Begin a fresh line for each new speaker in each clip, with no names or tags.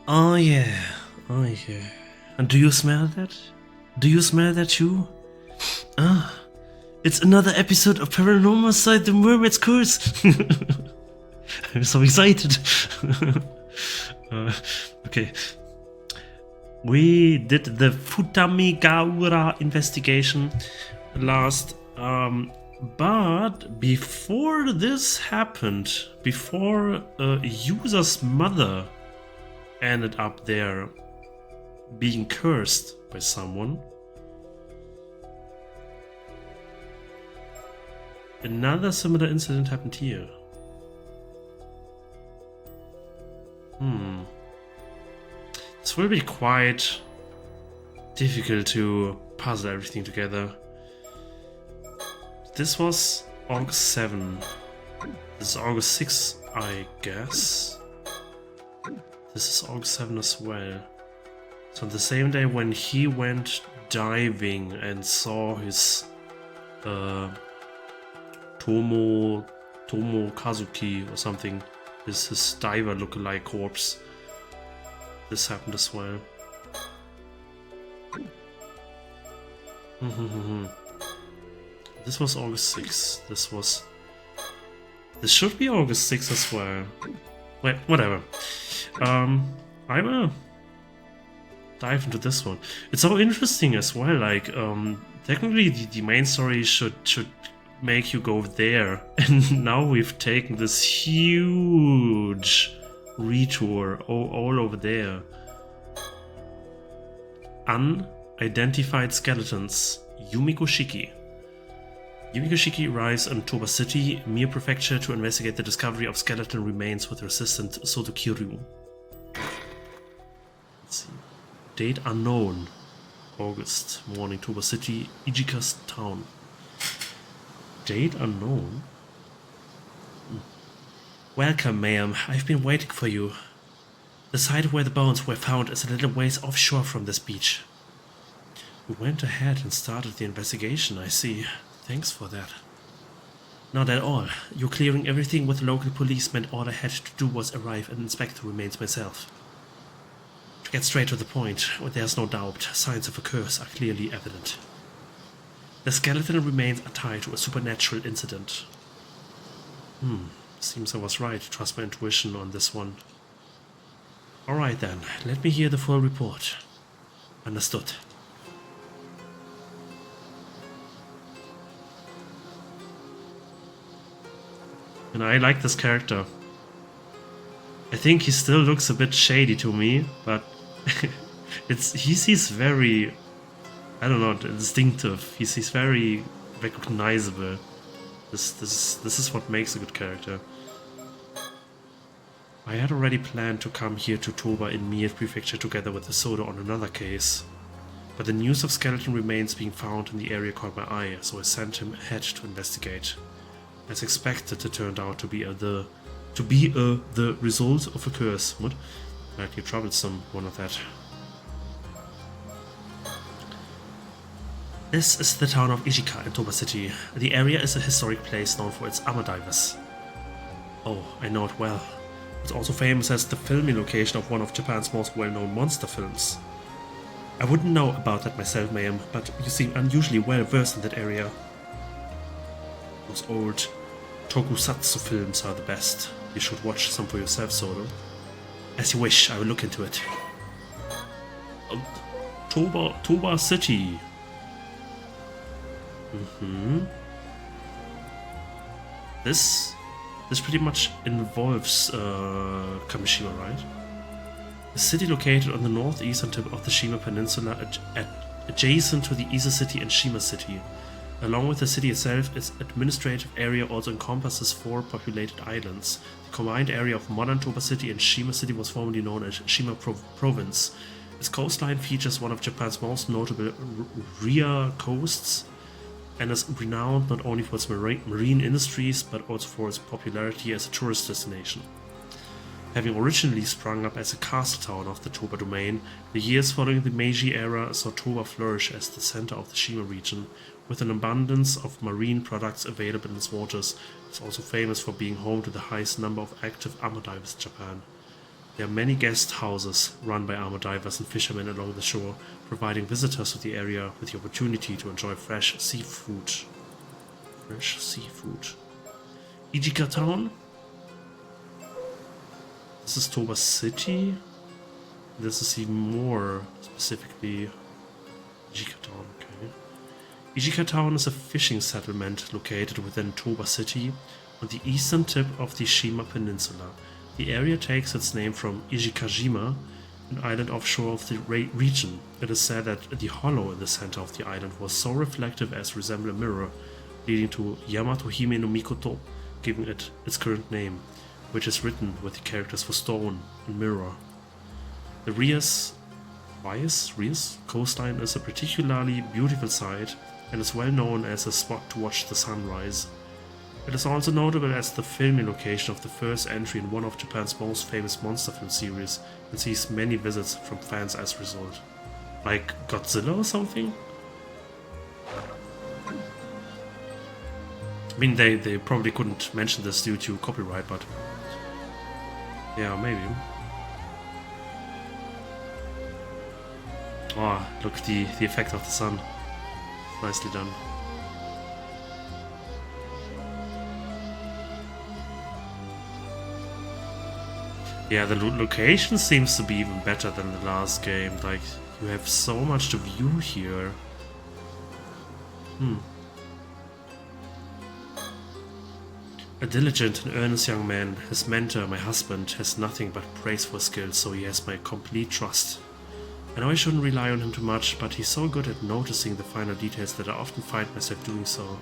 Oh yeah, oh yeah. And do you smell that? Do you smell that too? Ah, it's another episode of Paranormasight, the Mermaid's Curse. I'm so excited. Okay. We did the Futamigaura investigation last, but before this happened, before a user's mother ended up there being cursed by someone, another similar incident happened here. This will be quite difficult to puzzle everything together. This was August 7. This is August 6, I guess. This is August 7 as well. So on the same day when he went diving and saw his Tomo Kazuki or something, his diver lookalike corpse. This happened as well. This was August 6. This should be August 6 as well. Wait, whatever. I will dive into this one. It's so interesting as well. Like, technically, the main story should make you go there, and now we've taken this huge retour all over there. Unidentified skeletons. Yumiko Shiki. Yumiko Shiki arrives in Toba City, Mie Prefecture, to investigate the discovery of skeleton remains with her assistant Soto Kiryu. Let's see. Date unknown. August. Morning, Toba City, Ichika's town. Date unknown? Welcome, ma'am. I've been waiting for you. The site where the bones were found is a little ways offshore from this beach. We went ahead and started the investigation, I see. Thanks for that. Not at all. You clearing everything with the local police meant all I had to do was arrive and inspect the remains myself. To get straight to the point, there's no doubt signs of a curse are clearly evident. The skeleton remains are tied to a supernatural incident. Seems I was right. Trust my intuition on this one. Alright then, let me hear the full report. Understood. And I like this character. I think he still looks a bit shady to me, but he's very, I don't know, distinctive. He's very recognizable. This is what makes a good character. I had already planned to come here to Toba in Mie Prefecture together with Isoda on another case, but the news of skeleton remains being found in the area caught my eye, so I sent him ahead to investigate. As expected, it turned out to be the result of a curse. What? Might be troublesome, one of that. This is the town of Ichika in Toba City. The area is a historic place known for its armor divers. Oh, I know it well. It's also famous as the filming location of one of Japan's most well-known monster films. I wouldn't know about that myself, ma'am, but you seem unusually well versed in that area. Those old tokusatsu films are the best. You should watch some for yourself, Solo. As you wish, I will look into it. Toba City. This pretty much involves Kamishima, right? A city located on the northeastern tip of the Shima Peninsula, adjacent to the Ise City and Shima City. Along with the city itself, its administrative area also encompasses 4 populated islands. The combined area of modern Toba City and Shima City was formerly known as Shima Province. Its coastline features one of Japan's most notable rear coasts, and is renowned not only for its marine industries, but also for its popularity as a tourist destination. Having originally sprung up as a castle town of the Toba domain, the years following the Meiji era saw Toba flourish as the center of the Shima region, with an abundance of marine products available in its waters. It's also famous for being home to the highest number of active armor divers in Japan. There are many guest houses run by armored divers and fishermen along the shore, providing visitors to the area with the opportunity to enjoy fresh seafood. Fresh seafood. Ijika Town? This is Toba City. This is even more specifically Ijika Town, okay. Ijika Town is a fishing settlement located within Toba City on the eastern tip of the Shima Peninsula. The area takes its name from Ijikajima, an island offshore of the region. It is said that the hollow in the center of the island was so reflective as to resemble a mirror, leading to Yamato Hime no Mikoto, giving it its current name, which is written with the characters for stone and mirror. The Rias coastline is a particularly beautiful sight and is well known as a spot to watch the sunrise. It is also notable as the filming location of the first entry in one of Japan's most famous monster film series and sees many visits from fans as a result. Like Godzilla or something? I mean, they probably couldn't mention this due to copyright, but yeah, maybe. Oh, look, the effect of the sun. Nicely done. Yeah, the location seems to be even better than the last game. Like, you have so much to view here. A diligent and earnest young man, his mentor, my husband, has nothing but praise for his skills, so he has my complete trust. I know I shouldn't rely on him too much, but he's so good at noticing the finer details that I often find myself doing so.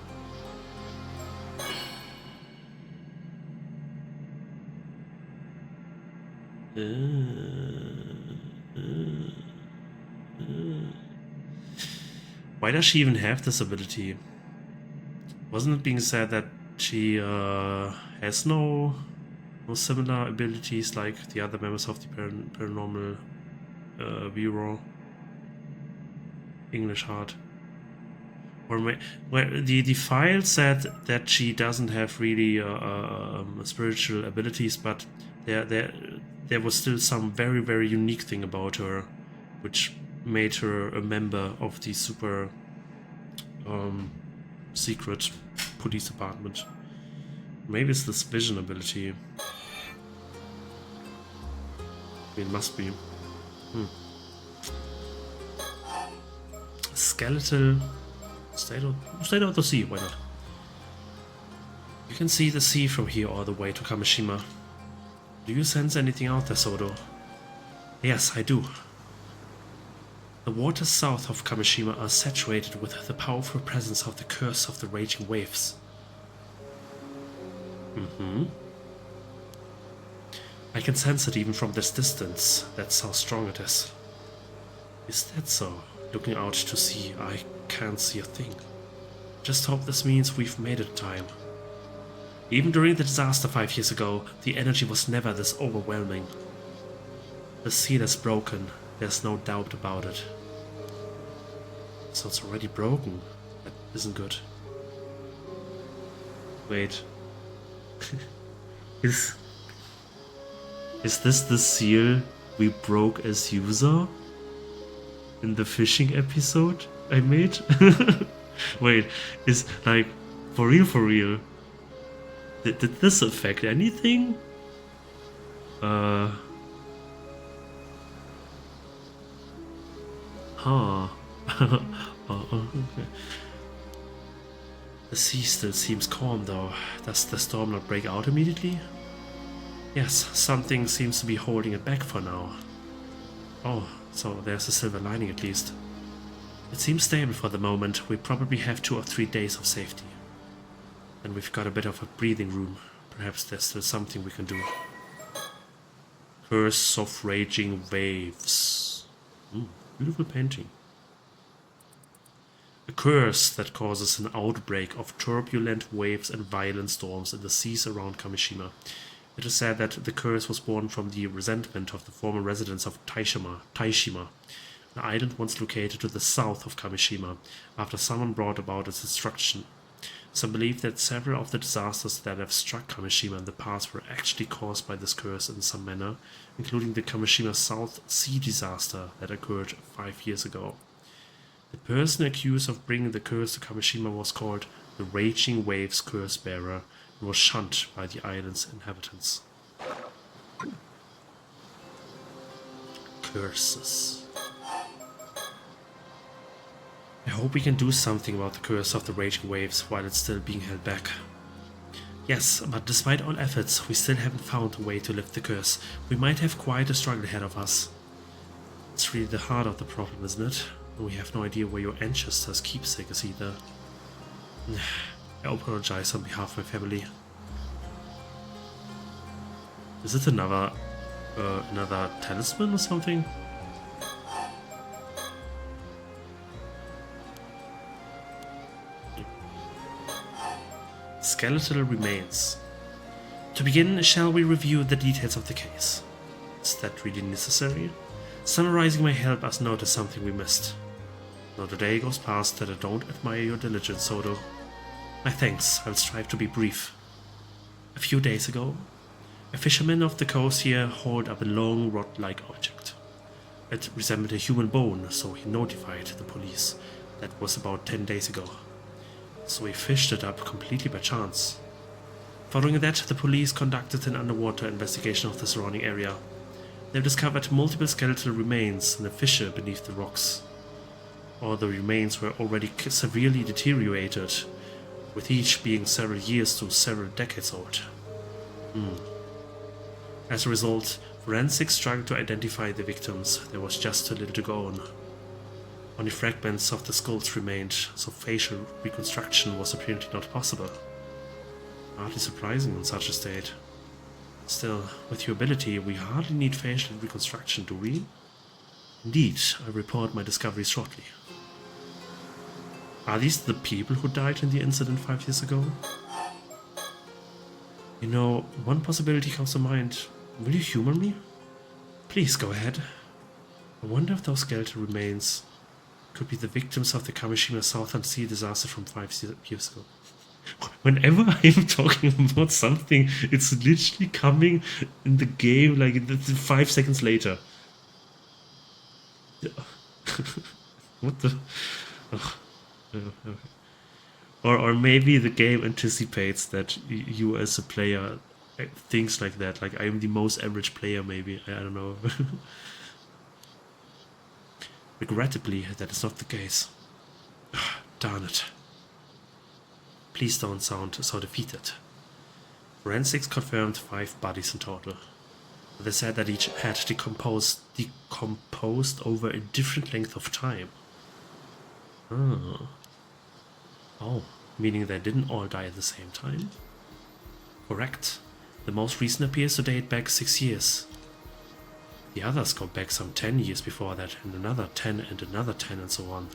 Why does she even have this ability? Wasn't it being said that she has no similar abilities like the other members of the paranormal bureau? English hard. Or where the file said that she doesn't have really spiritual abilities, but there was still some very, very unique thing about her, which made her a member of the super secret police department. Maybe it's this vision ability. It must be. Skeletal. Stay out of the sea, why not? You can see the sea from here all the way to Kamishima. Do you sense anything out there, Sodo? Yes, I do. The waters south of Kamishima are saturated with the powerful presence of the curse of the raging waves. I can sense it even from this distance. That's how strong it is. Is that so? Looking out to sea, I can't see a thing. Just hope this means we've made it in time. Even during the disaster 5 years ago, the energy was never this overwhelming. The seal is broken, there's no doubt about it. So it's already broken. That isn't good. Wait. Is this the seal we broke as user? In the fishing episode I made? Wait, is like, for real? Did this affect anything? Huh. Okay. The sea still seems calm though. Does the storm not break out immediately? Yes, something seems to be holding it back for now. Oh, so there's a silver lining at least. It seems stable for the moment. We probably have 2 or 3 days of safety. And we've got a bit of a breathing room. Perhaps there's still something we can do. Curse of Raging Waves. Beautiful painting. A curse that causes an outbreak of turbulent waves and violent storms in the seas around Kamishima. It is said that the curse was born from the resentment of the former residents of Taishima, an island once located to the south of Kamishima, after someone brought about its destruction. Some believe that several of the disasters that have struck Kamishima in the past were actually caused by this curse in some manner, including the Kamishima South Sea disaster that occurred 5 years ago. The person accused of bringing the curse to Kamishima was called the Raging Waves Curse Bearer and was shunned by the island's inhabitants. Curses. I hope we can do something about the curse of the Raging Waves while it's still being held back. Yes, but despite all efforts, we still haven't found a way to lift the curse. We might have quite a struggle ahead of us. It's really the heart of the problem, isn't it? And we have no idea where your ancestors' keepsake is either. I apologize on behalf of my family. Is it another talisman or something? Skeletal remains. To begin, shall we review the details of the case? Is that really necessary? Summarizing may help us notice something we missed. Not a day goes past that I don't admire your diligence, Sodo. My thanks, I'll strive to be brief. A few days ago, a fisherman off the coast here hauled up a long rod-like object. It resembled a human bone, so he notified the police. That was about 10 days ago. So he fished it up completely by chance. Following that, the police conducted an underwater investigation of the surrounding area. They discovered multiple skeletal remains in a fissure beneath the rocks. All the remains were already severely deteriorated, with each being several years to several decades old. As a result, forensics struggled to identify the victims. There was just too little to go on. Only fragments of the skulls remained, so facial reconstruction was apparently not possible. Hardly surprising in such a state. Still, with your ability, we hardly need facial reconstruction, do we? Indeed, I'll report my discoveries shortly. Are these the people who died in the incident 5 years ago? You know, one possibility comes to mind. Will you humor me? Please go ahead. I wonder if those skeletal remains could be the victims of the Kamishima Southern Sea disaster from 5 years ago. Whenever I'm talking about something, it's literally coming in the game like 5 seconds later. What the? Oh, okay. Or maybe the game anticipates that you as a player thinks like that. Like I'm the most average player, maybe. I don't know. Regrettably, that is not the case. Darn it. Please don't sound so defeated. Forensics confirmed 5 bodies in total. They said that each had decomposed over a different length of time. Oh, meaning they didn't all die at the same time? Correct. The most recent appears to date back 6 years. The others go back some 10 years before that, and another 10 and another 10 and so on.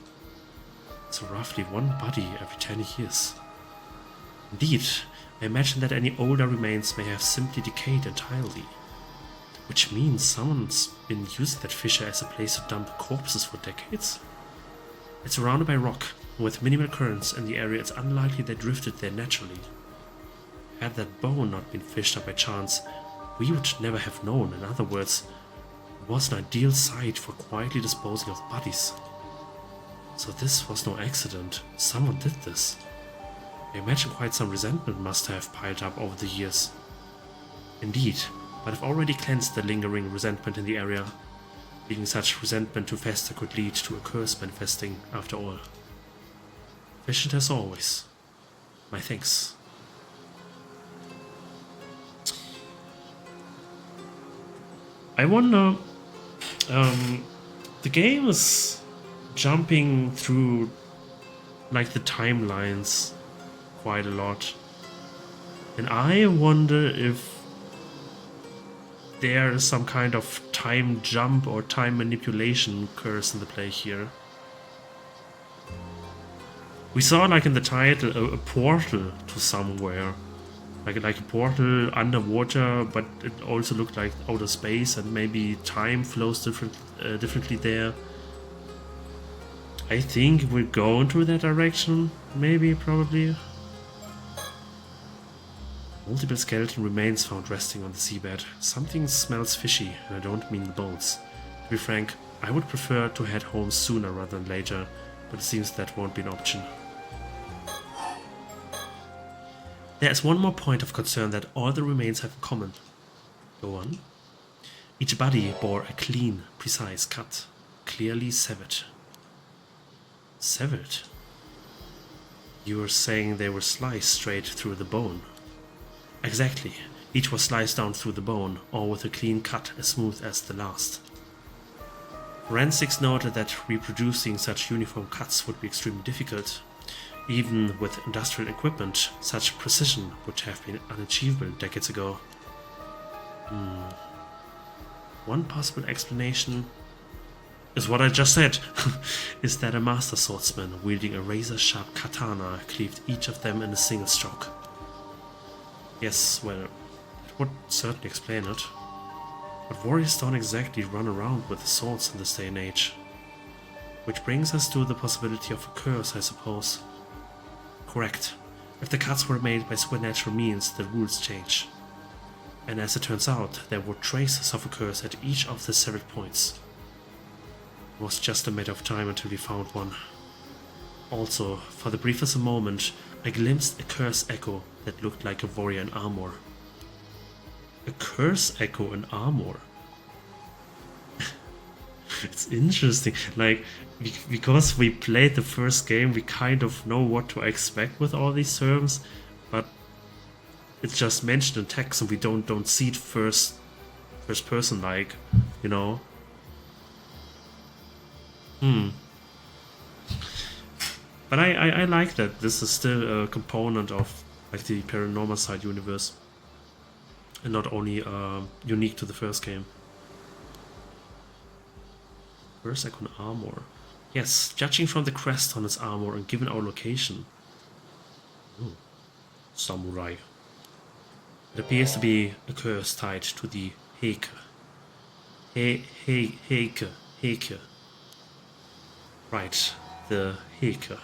So roughly 1 body every 10 years. Indeed, I imagine that any older remains may have simply decayed entirely. Which means someone's been using that fissure as a place to dump corpses for decades? It's surrounded by rock, and with minimal currents in the area it's unlikely they drifted there naturally. Had that bone not been fished up by chance, we would never have known. In other words, it was an ideal site for quietly disposing of bodies. So this was no accident, someone did this. I imagine quite some resentment must have piled up over the years. Indeed, but I've already cleansed the lingering resentment in the area. Leaving such resentment to fester could lead to a curse manifesting after all. Efficient as always. My thanks. I wonder, the game is jumping through like the timelines quite a lot, and I wonder if there is some kind of time jump or time manipulation curse in the play here. We saw, like in the title, a portal to somewhere. Like a portal underwater, but it also looked like outer space, and maybe time flows differently there. I think we're going to that direction, maybe, probably. Multiple skeleton remains found resting on the seabed. Something smells fishy, and I don't mean the boats. To be frank, I would prefer to head home sooner rather than later, but it seems that won't be an option. There is one more point of concern that all the remains have in common. Go on. Each body bore a clean, precise cut, clearly severed. Severed? You were saying they were sliced straight through the bone. Exactly. Each was sliced down through the bone, all with a clean cut as smooth as the last. Forensics noted that reproducing such uniform cuts would be extremely difficult. Even with industrial equipment, such precision would have been unachievable decades ago. One possible explanation is what I just said, is that a master swordsman wielding a razor-sharp katana cleaved each of them in a single stroke. Yes, well, it would certainly explain it. But warriors don't exactly run around with swords in this day and age. Which brings us to the possibility of a curse, I suppose. Correct. If the cuts were made by supernatural means, the rules change. And as it turns out, there were traces of a curse at each of the severed points. It was just a matter of time until we found one. Also, for the briefest moment, I glimpsed a curse echo that looked like a warrior in armor. A curse echo in armor? It's interesting, like, because we played the first game, we kind of know what to expect with all these terms, but it's just mentioned in text and we don't see it first person, like, you know. But I like that this is still a component of like the Paranormasight universe, and not only unique to the first game. First icon armor. Yes, judging from the crest on its armor and given our location. Samurai. It appears to be a curse tied to the Heike. Heike. Right, the Heike.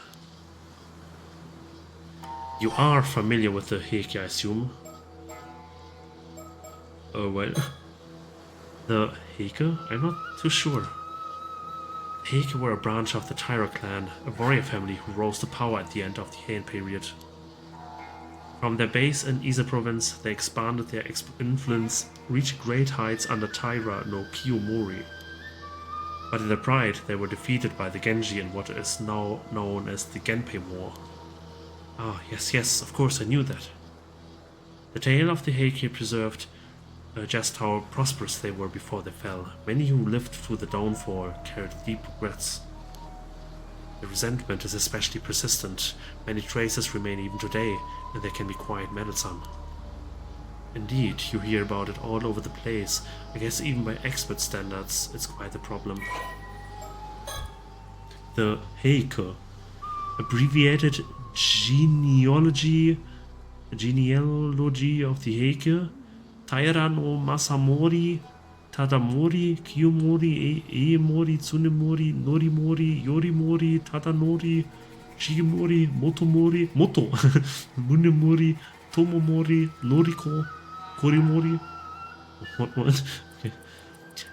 You are familiar with the Heike, I assume? Oh, well. The Heike? I'm not too sure. The Heike were a branch of the Tyra clan, a warrior family who rose to power at the end of the Heian period. From their base in Ise province, they expanded their influence, reaching great heights under Tyra no Kiyomori. But in their pride, they were defeated by the Genji in what is now known as the Genpei War. Ah, yes, of course I knew that. The tale of the Heike preserved just how prosperous they were before they fell. Many who lived through the downfall carried deep regrets. The resentment is especially persistent. Many traces remain even today, and they can be quite meddlesome. Indeed, you hear about it all over the place. I guess even by expert standards, it's quite a problem. The Heike, abbreviated genealogy of the Heike, Taira no Masamori, Tadamori, Kiyomori, Eemori, Tsunemori, Norimori, Yorimori, Tadanori, Shigemori, Motomori, Munemori, Tomomori, Noriko, Korimori. What? Okay.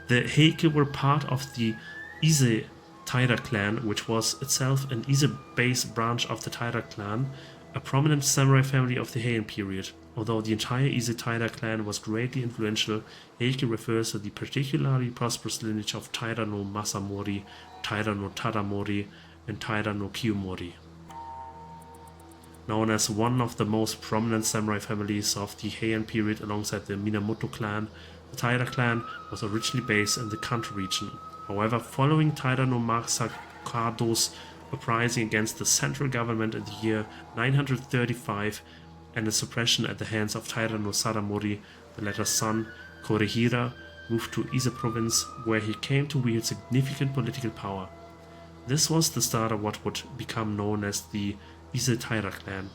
The Heike were part of the Ise Taira clan, which was itself an Ise-based branch of the Taira clan, a prominent samurai family of the Heian period. Although the entire Ise Taira clan was greatly influential, Heike refers to the particularly prosperous lineage of Taira no Masamori, Taira no Tadamori, and Taira no Kiyomori. Known as one of the most prominent samurai families of the Heian period alongside the Minamoto clan, the Taira clan was originally based in the Kanto region. However, following Taira no Masakado's uprising against the central government in the year 935 and the suppression at the hands of Taira no Sadamori, the latter's son, Korehira, moved to Ise province, where he came to wield significant political power. This was the start of what would become known as the Ise Taira clan.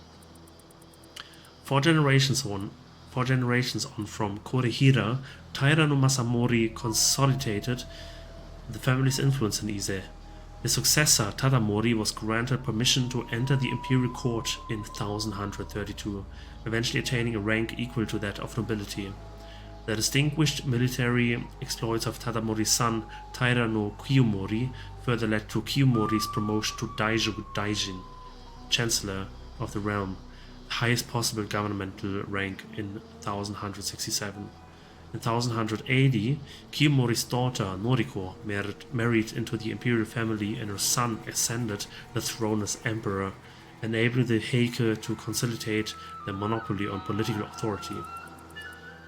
Four generations on from Korehira, Taira no Masamori consolidated the family's influence in Ise. His successor, Tadamori, was granted permission to enter the imperial court in 1132, eventually attaining a rank equal to that of nobility. The distinguished military exploits of Tadamori's son, Taira no Kiyomori, further led to Kiyomori's promotion to Daiju Daijin, Chancellor of the realm, the highest possible governmental rank in 1167. In 1180, Kiyomori's daughter Noriko married into the imperial family and her son ascended the throne as emperor, enabling the Heike to consolidate their monopoly on political authority.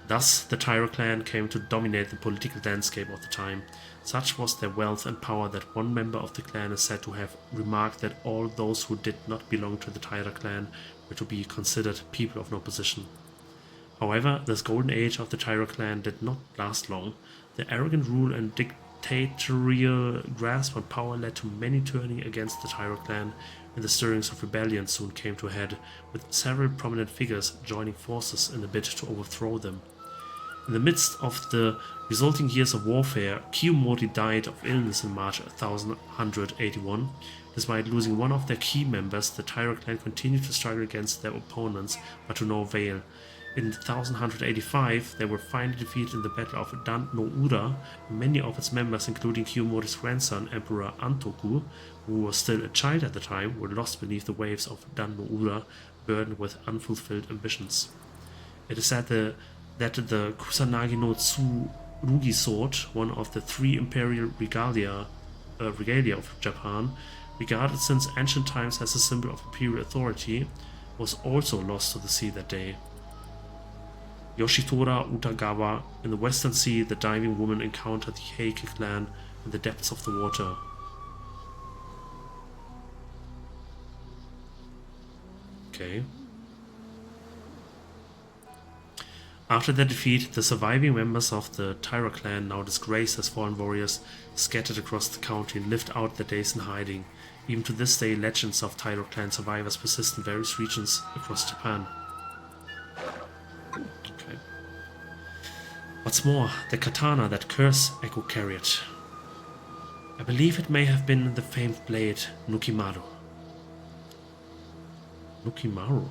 Thus, the Taira clan came to dominate the political landscape of the time. Such was their wealth and power that one member of the clan is said to have remarked that all those who did not belong to the Taira clan were to be considered people of no position. However, this golden age of the Taira clan did not last long. The arrogant rule and dictatorial grasp on power led to many turning against the Taira clan, and the stirrings of rebellion soon came to a head, with several prominent figures joining forces in a bid to overthrow them. In the midst of the resulting years of warfare, Kiyomori died of illness in March 1181. Despite losing one of their key members, the Taira clan continued to struggle against their opponents, but to no avail. In 1185, they were finally defeated in the Battle of Dan no Ura, and many of its members, including Kiyomori's grandson, Emperor Antoku, who was still a child at the time, were lost beneath the waves of Dan no Ura, burdened with unfulfilled ambitions. It is said that the Kusanagi no Tsurugi sword, one of the three imperial regalia of Japan, regarded since ancient times as a symbol of imperial authority, was also lost to the sea that day. Yoshitora Utagawa. In the Western Sea, the diving woman encountered the Heike clan in the depths of the water. Okay. After their defeat, the surviving members of the Taira clan, now disgraced as fallen warriors, scattered across the country and lived out their days in hiding. Even to this day, legends of Taira clan survivors persist in various regions across Japan. Okay. What's more, the katana that Curse Echo carried. I believe it may have been the famed blade Nukimaru. Nukimaru?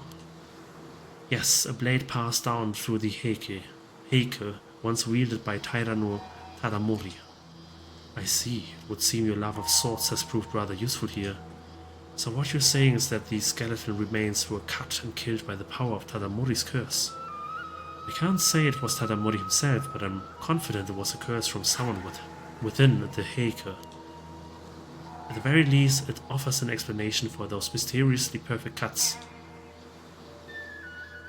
Yes, a blade passed down through the Heike, once wielded by Taira no Tadamori. I see. It would seem your love of swords has proved rather useful here. So what you're saying is that these skeletal remains were cut and killed by the power of Tadamori's curse. I can't say it was Tadamori himself, but I'm confident it was a curse from someone within the Heike. At the very least, it offers an explanation for those mysteriously perfect cuts.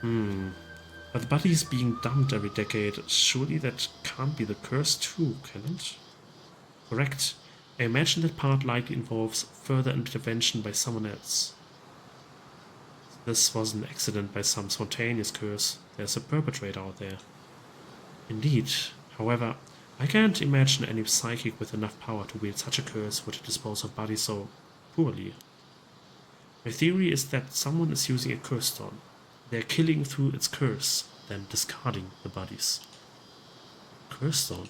But the bodies being dumped every decade, surely that can't be the curse too, can it? Correct. I imagine that part likely involves further intervention by someone else. This was an accident by some spontaneous curse. There's a perpetrator out there. Indeed. However, I can't imagine any psychic with enough power to wield such a curse would dispose of bodies so poorly. My theory is that someone is using a curse stone. They're killing through its curse, then discarding the bodies. Curse stone.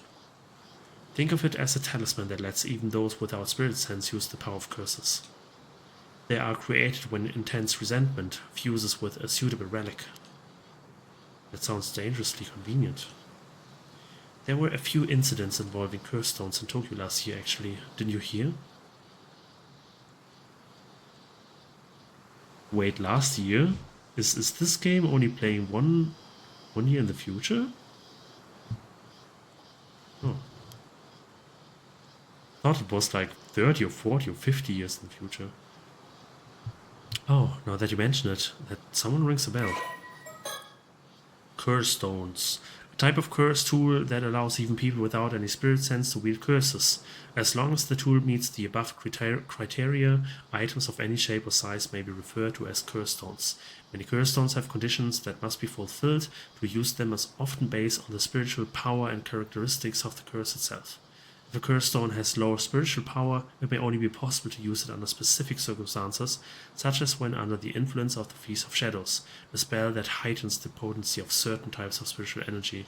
Think of it as a talisman that lets even those without spirit sense use the power of curses. They are created when intense resentment fuses with a suitable relic. That sounds dangerously convenient. There were a few incidents involving curse stones in Tokyo last year, actually. Didn't you hear? Wait, last year? Is this game only playing one year in the future? Oh. Thought it was like 30 or 40 or 50 years in the future. Oh, now that you mention it, that someone rings a bell. Curse stones. A type of curse tool that allows even people without any spirit sense to wield curses. As long as the tool meets the above criteria, items of any shape or size may be referred to as curse stones. Many curse stones have conditions that must be fulfilled. To use them is often based on the spiritual power and characteristics of the curse itself. If a curse stone has lower spiritual power, it may only be possible to use it under specific circumstances, such as when under the influence of the Feast of Shadows, a spell that heightens the potency of certain types of spiritual energy.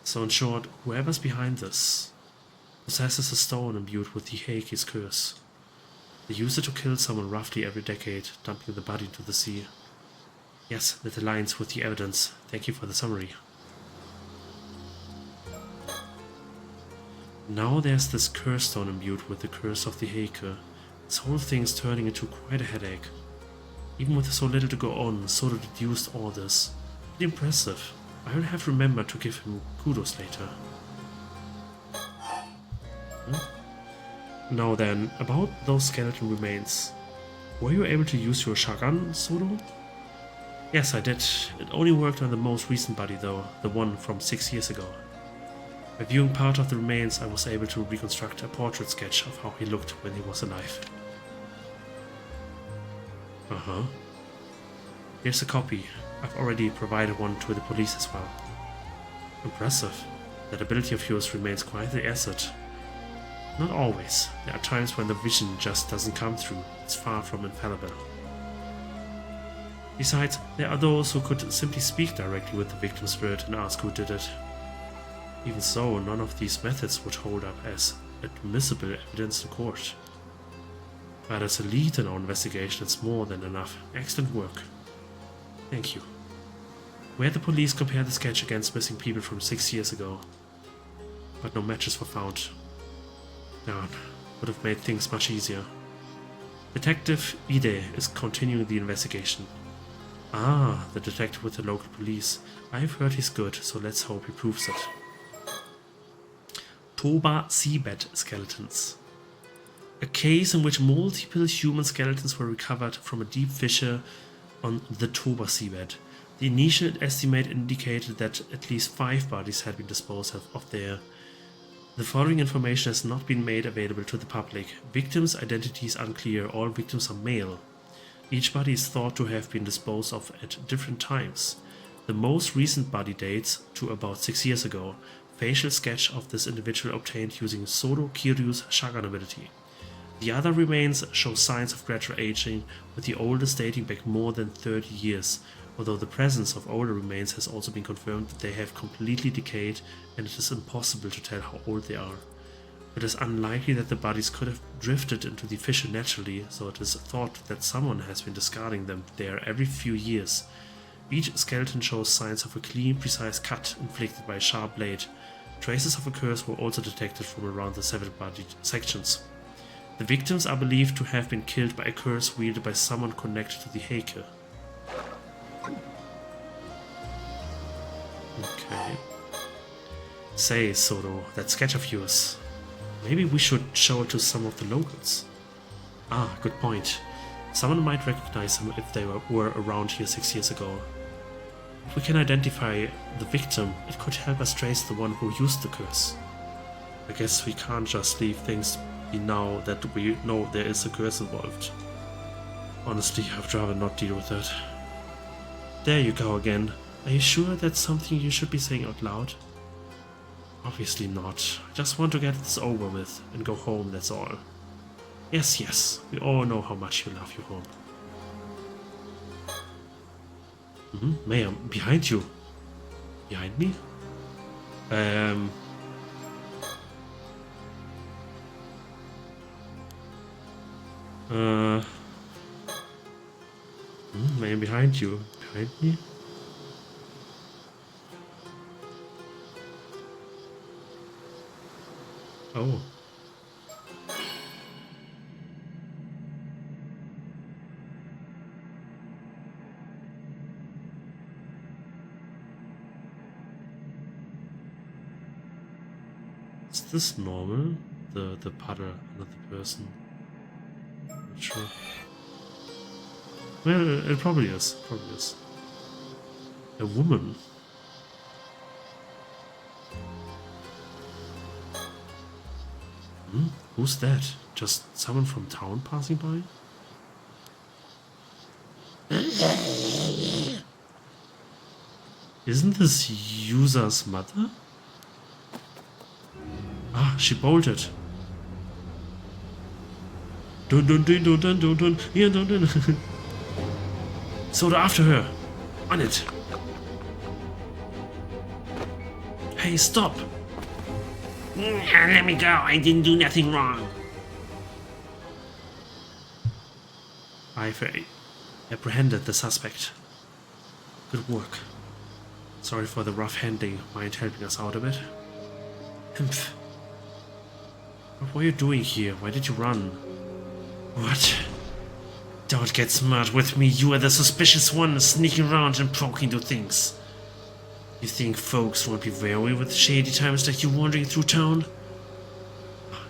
So in short, whoever's behind this, Possesses a stone imbued with the Heiki's curse. They use it to kill someone roughly every decade, dumping the body into the sea. Yes, that aligns with the evidence. Thank you for the summary. Now there's this curse stone imbued with the curse of the Heike. This whole thing's turning into quite a headache. Even with so little to go on, Soto deduced all this. Pretty impressive. I will have to remember to give him kudos later. Now then, about those skeleton remains. Were you able to use your shotgun, Soto? Yes, I did. It only worked on the most recent body though, the one from 6 years ago. By viewing part of the remains, I was able to reconstruct a portrait sketch of how he looked when he was alive. Here's a copy. I've already provided one to the police as well. Impressive. That ability of yours remains quite the asset. Not always. There are times when the vision just doesn't come through. It's far from infallible. Besides, there are those who could simply speak directly with the victim's spirit and ask who did it. Even so, none of these methods would hold up as admissible evidence in court. But as a lead in our investigation, it's more than enough. Excellent work. Thank you. We had the police compare the sketch against missing people from 6 years ago, but no matches were found. Darn, would have made things much easier. Detective Ide is continuing the investigation. Ah, the detective with the local police. I've heard he's good, so let's hope he proves it. Toba seabed skeletons. A case in which multiple human skeletons were recovered from a deep fissure on the Toba seabed. The initial estimate indicated that at least 5 bodies had been disposed of there. The following information has not been made available to the public. Victims' identities unclear. All victims are male. Each body is thought to have been disposed of at different times. The most recent body dates to about 6 years ago. Facial sketch of this individual obtained using Soto Kiryu's shotgun ability. The other remains show signs of gradual aging, with the oldest dating back more than 30 years, although the presence of older remains has also been confirmed that they have completely decayed and it is impossible to tell how old they are. It is unlikely that the bodies could have drifted into the fissure naturally, so it is thought that someone has been discarding them there every few years. Each skeleton shows signs of a clean, precise cut inflicted by a sharp blade. Traces of a curse were also detected from around the severed body sections. The victims are believed to have been killed by a curse wielded by someone connected to the Heike. Okay. Say, Soto, that sketch of yours. Maybe we should show it to some of the locals. Ah, good point. Someone might recognize him if they were around here 6 years ago. If we can identify the victim, it could help us trace the one who used the curse. I guess we can't just leave things be now that we know there is a curse involved. Honestly, I'd rather not deal with that. There you go again. Are you sure that's something you should be saying out loud? Obviously not. I just want to get this over with and go home, that's all. Yes, yes, we all know how much you love your home. Ma'am, behind you. Behind me? Ma'am, behind you. Behind me? Oh. Is this normal? The putter, not the person. Not sure. Well, it probably is. Probably is. A woman. Who's that? Just someone from town passing by? Isn't this user's mother? Ah, she bolted. Dun dun dun dun dun dun dun. Yeah, dun dun. Soda after her. On it. Hey, stop. Let me go, I didn't do nothing wrong. I've apprehended the suspect. Good work. Sorry for the rough handling. Mind helping us out a bit? Humph. What were you doing here? Why did you run? What? Don't get smart with me. You are the suspicious one sneaking around and poking into things. You think folks won't be wary with shady times like you wandering through town?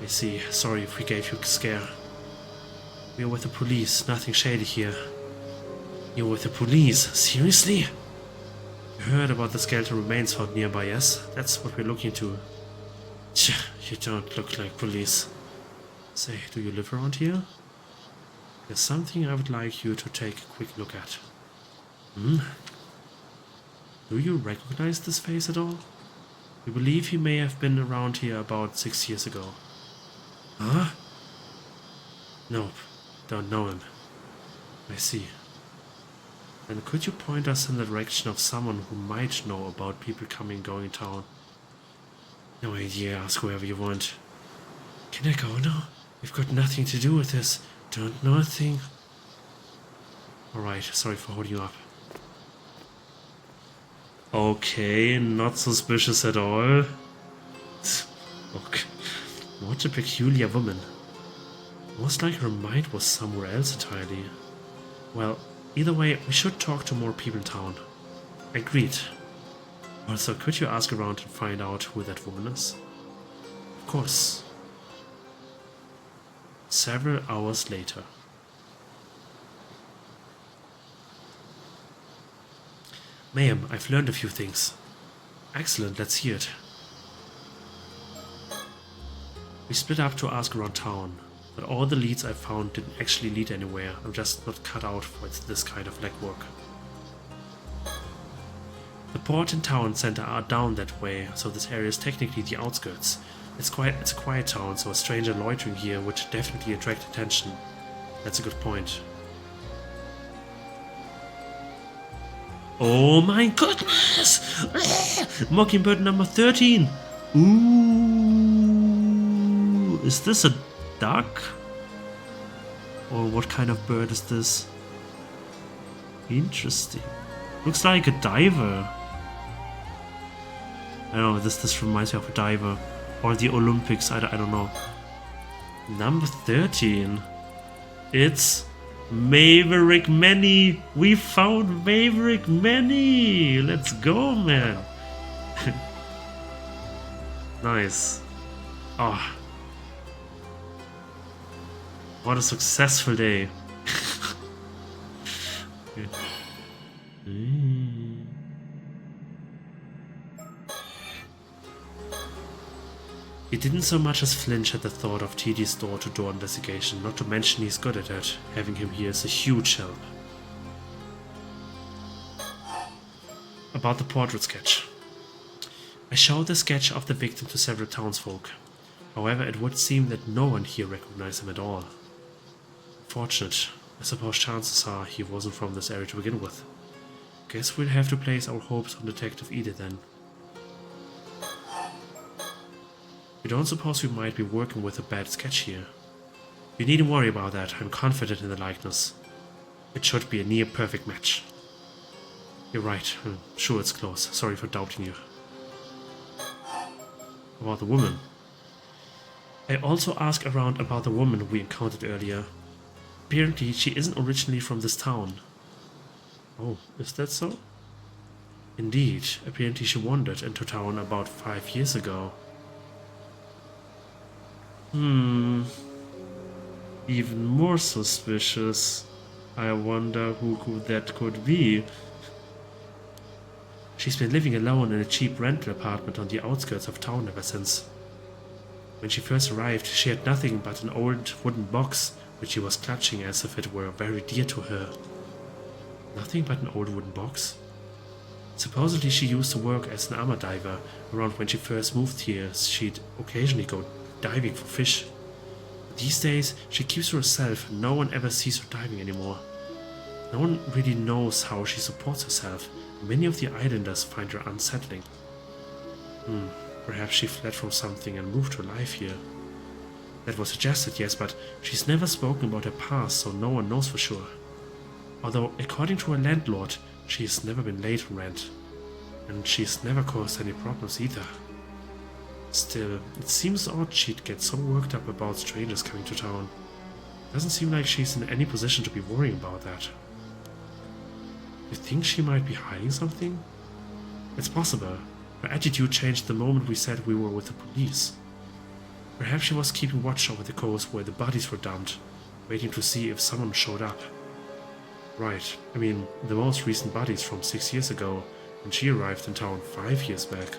I see. Sorry if we gave you a scare. We're with the police. Nothing shady here. You're with the police? Seriously? You heard about the skeletal remains found nearby, yes? That's what we're looking to. Tch, you don't look like police. Say, do you live around here? There's something I would like you to take a quick look at. Hmm? Do you recognize this face at all? We believe he may have been around here about 6 years ago. Huh? Nope, don't know him. I see. Then could you point us in the direction of someone who might know about people coming and going in town? No idea, ask whoever you want. Can I go now? We've got nothing to do with this. Don't know a thing. Alright, sorry for holding you up. Okay, not suspicious at all. Okay. What a peculiar woman. Most like her mind was somewhere else entirely. Well, either way, we should talk to more people in town. Agreed. Also, could you ask around and find out who that woman is? Of course. Several hours later. Ma'am, I've learned a few things. Excellent, let's hear it. We split up to ask around town, but all the leads I found didn't actually lead anywhere. I'm just not cut out for this kind of legwork. The port and town center are down that way, so this area is technically the outskirts. It's a quiet town, so a stranger loitering here would definitely attract attention. That's a good point. Oh my goodness! Mockingbird number 13! Ooh! Is this a duck? Or what kind of bird is this? Interesting. Looks like a diver. I don't know, this reminds me of a diver. Or the Olympics, I don't know. Number 13. It's Maverick Manny. We found Maverick Manny. Let's go, man. Nice. Oh. What a successful day. Okay. He didn't so much as flinch at the thought of TD's door-to-door investigation, not to mention he's good at it. Having him here is a huge help. About the portrait sketch. I showed the sketch of the victim to several townsfolk. However, it would seem that no one here recognized him at all. Fortunate. I suppose chances are he wasn't from this area to begin with. Guess we'll have to place our hopes on Detective Edith then. You don't suppose we might be working with a bad sketch here? You needn't worry about that. I'm confident in the likeness. It should be a near-perfect match. You're right. I'm sure it's close. Sorry for doubting you. About the woman. I also asked around about the woman we encountered earlier. Apparently, she isn't originally from this town. Oh, is that so? Indeed. Apparently she wandered into town about 5 years ago. Even more suspicious. I wonder who that could be. She's been living alone in a cheap rental apartment on the outskirts of town ever since. When she first arrived, she had nothing but an old wooden box, which she was clutching as if it were very dear to her. Nothing but an old wooden box? Supposedly she used to work as an armor diver. Around when she first moved here, she'd occasionally go diving for fish. These days, she keeps to herself and no one ever sees her diving anymore. No one really knows how she supports herself. Many of the islanders find her unsettling. Perhaps she fled from something and moved her life here. That was suggested, yes, but she's never spoken about her past, so no one knows for sure. Although, according to her landlord, she's never been late on rent. And she's never caused any problems either. Still, it seems odd she'd get so worked up about strangers coming to town. Doesn't seem like she's in any position to be worrying about that. You think she might be hiding something? It's possible. Her attitude changed the moment we said we were with the police. Perhaps she was keeping watch over the coast where the bodies were dumped, waiting to see if someone showed up. Right, I mean, the most recent bodies from 6 years ago, and she arrived in town 5 years back.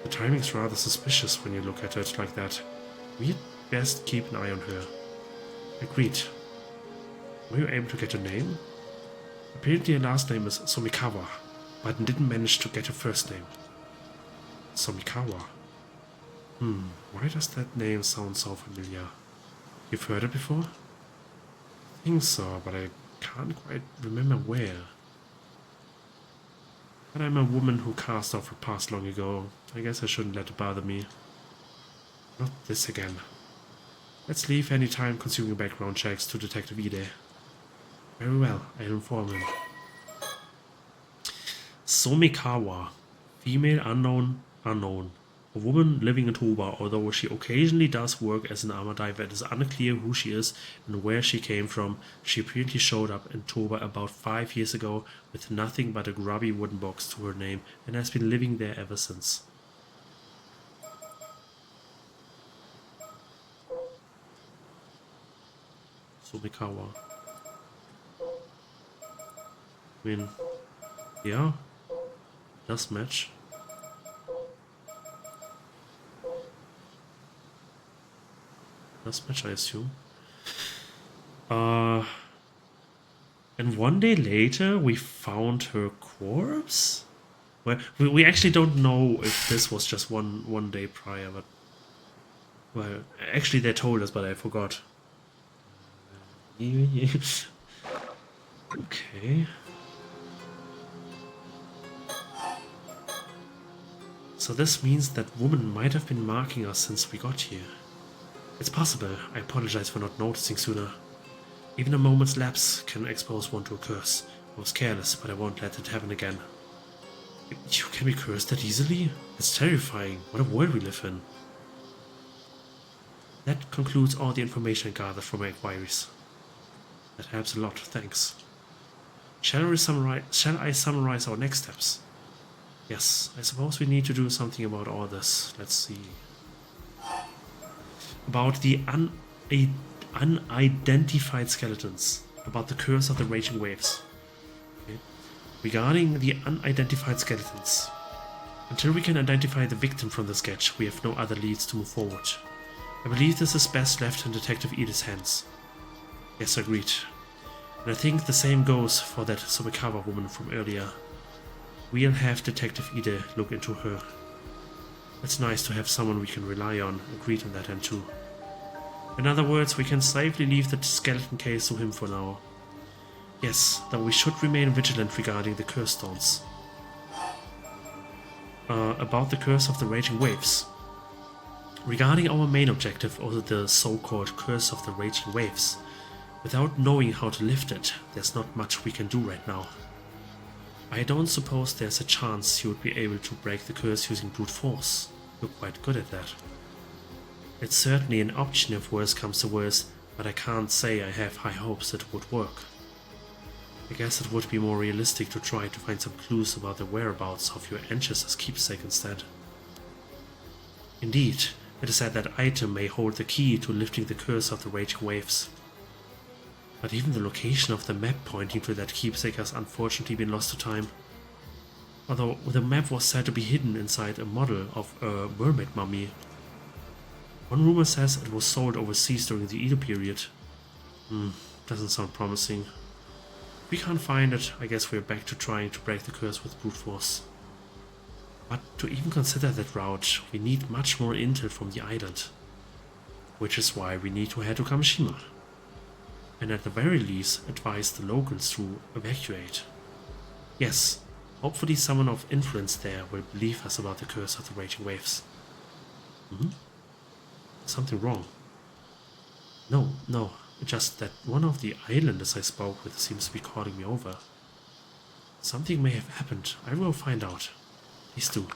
The timing's rather suspicious when you look at it like that. We'd best keep an eye on her. Agreed. Were you able to get her name? Apparently her last name is Somikawa, but didn't manage to get her first name. Somikawa. Why does that name sound so familiar? You've heard it before? I think so, but I can't quite remember where. But I'm a woman who cast off her past long ago. I guess I shouldn't let it bother me. Not this again. Let's leave any time-consuming background checks to Detective Ide. Very well, I'll inform him. Somikawa. Female unknown, unknown. A woman living in Toba, although she occasionally does work as an armor diver, it is unclear who she is and where she came from. She apparently showed up in Toba about 5 years ago with nothing but a grubby wooden box to her name and has been living there ever since. Somikawa. I mean, yeah, does match. Does match, I assume. And one day later, we found her corpse? Well, we actually don't know if this was just one day prior, but... Well, actually they told us, but I forgot. Okay. So this means that woman might have been marking us since we got here. It's possible. I apologize for not noticing sooner. Even a moment's lapse can expose one to a curse. I was careless, but I won't let it happen again. You can be cursed that easily? It's terrifying. What a world we live in. That concludes all the information I gathered from my inquiries. That helps a lot, thanks. Shall I summarize our next steps? Yes, I suppose we need to do something about all this. Let's see. About the unidentified skeletons. About the curse of the raging waves. Okay. Regarding the unidentified skeletons. Until we can identify the victim from the sketch, we have no other leads to move forward. I believe this is best left in Detective Ida's hands. Yes, agreed. And I think the same goes for that Somikawa woman from earlier. We'll have Detective Ide look into her. It's nice to have someone we can rely on. Agreed on that end too. In other words, we can safely leave the skeleton case to him for now. Yes, though we should remain vigilant regarding the curse stones. About the curse of the raging waves. Regarding our main objective, or the so-called curse of the raging waves, without knowing how to lift it, there's not much we can do right now. I don't suppose there's a chance you would be able to break the curse using brute force. You're quite good at that. It's certainly an option if worse comes to worse, but I can't say I have high hopes that it would work. I guess it would be more realistic to try to find some clues about the whereabouts of your ancestors' keepsake instead. Indeed, it is said that item may hold the key to lifting the curse of the raging waves. But even the location of the map pointing to that keepsake has unfortunately been lost to time. Although the map was said to be hidden inside a model of a mermaid mummy. One rumor says it was sold overseas during the Edo period. Doesn't sound promising. If we can't find it, I guess we're back to trying to break the curse with brute force. But to even consider that route, we need much more intel from the island. Which is why we need to head to Kamishima. And at the very least, advise the locals to evacuate. Yes, hopefully someone of influence there will believe us about the curse of the raging waves. Something wrong. No, just that one of the islanders I spoke with seems to be calling me over. Something may have happened. I will find out. Please do.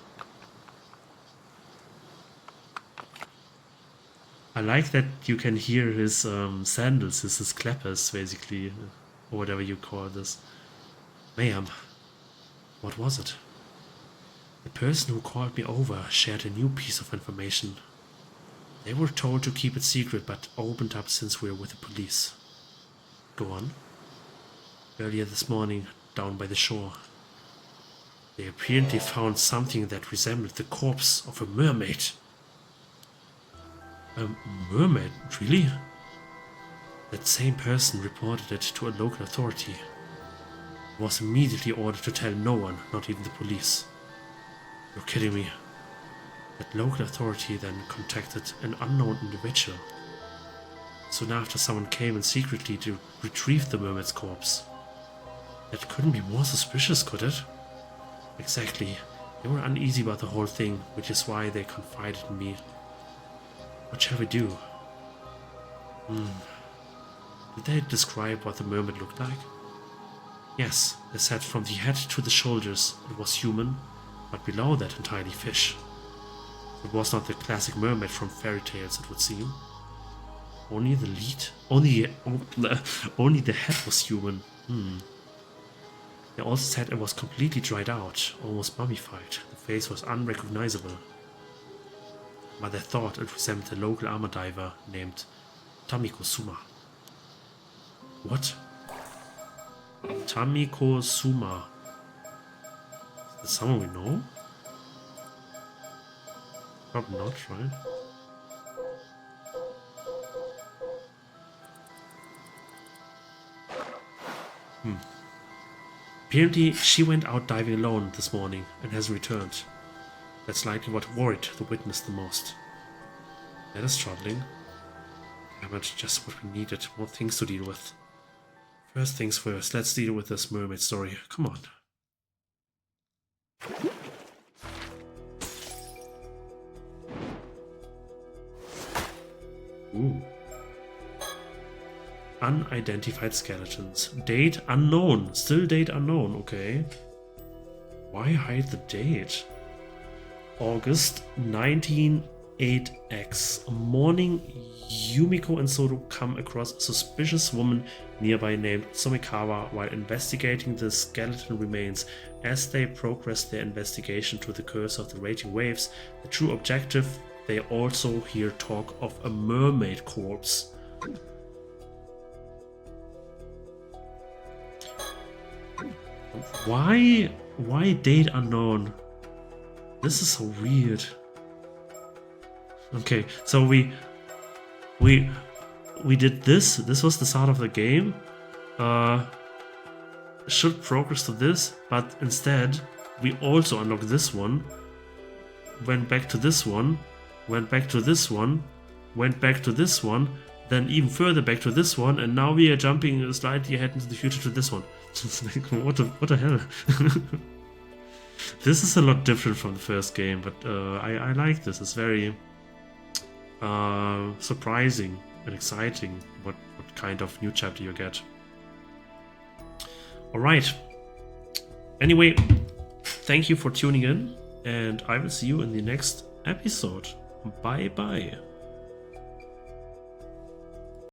I like that you can hear his sandals, his clappers, basically, or whatever you call this. Ma'am, what was it? The person who called me over shared a new piece of information. They were told to keep it secret, but opened up since we were with the police. Go on. Earlier this morning, down by the shore, they apparently found something that resembled the corpse of a mermaid. A mermaid? Really? That same person reported it to a local authority. Was immediately ordered to tell no one, not even the police. You're kidding me. That local authority then contacted an unknown individual. Soon after, someone came in secretly to retrieve the mermaid's corpse. That couldn't be more suspicious, could it? Exactly. They were uneasy about the whole thing, which is why they confided in me. What shall we do? Did they describe what the mermaid looked like? Yes, they said from the head to the shoulders it was human, but below that entirely fish. It was not the classic mermaid from fairy tales, it would seem. Only the lead? Only the head was human. They also said it was completely dried out, almost mummified. The face was unrecognizable. But they thought it resembled a local armor diver named Tamiko Suma. What? Tamiko Suma. Is that someone we know? Probably not, right? Apparently, she went out diving alone this morning and has returned. That's likely what worried the witness the most. That is troubling. Damn it, just what we needed. More things to deal with. First things first, let's deal with this mermaid story. Come on. Ooh. Unidentified skeletons. Date unknown. Still date unknown, okay. Why hide the date? August 198X. Morning, Yumiko and Soto come across a suspicious woman nearby named Somikawa while investigating the skeleton remains. As they progress their investigation to the curse of the raging waves, the true objective, they also hear talk of a mermaid corpse. Why date unknown? This is so weird. Okay, so we did this. This was the start of the game. Should progress to this, but instead we also unlocked this one. Went back to this one. Went back to this one. Went back to this one. Then even further back to this one, and now we are jumping slightly ahead into the future to this one. It's like, what the hell? This is a lot different from the first game, but I like this. It's very surprising and exciting what kind of new chapter you get. Alright. Anyway, thank you for tuning in, and I will see you in the next episode. Bye bye.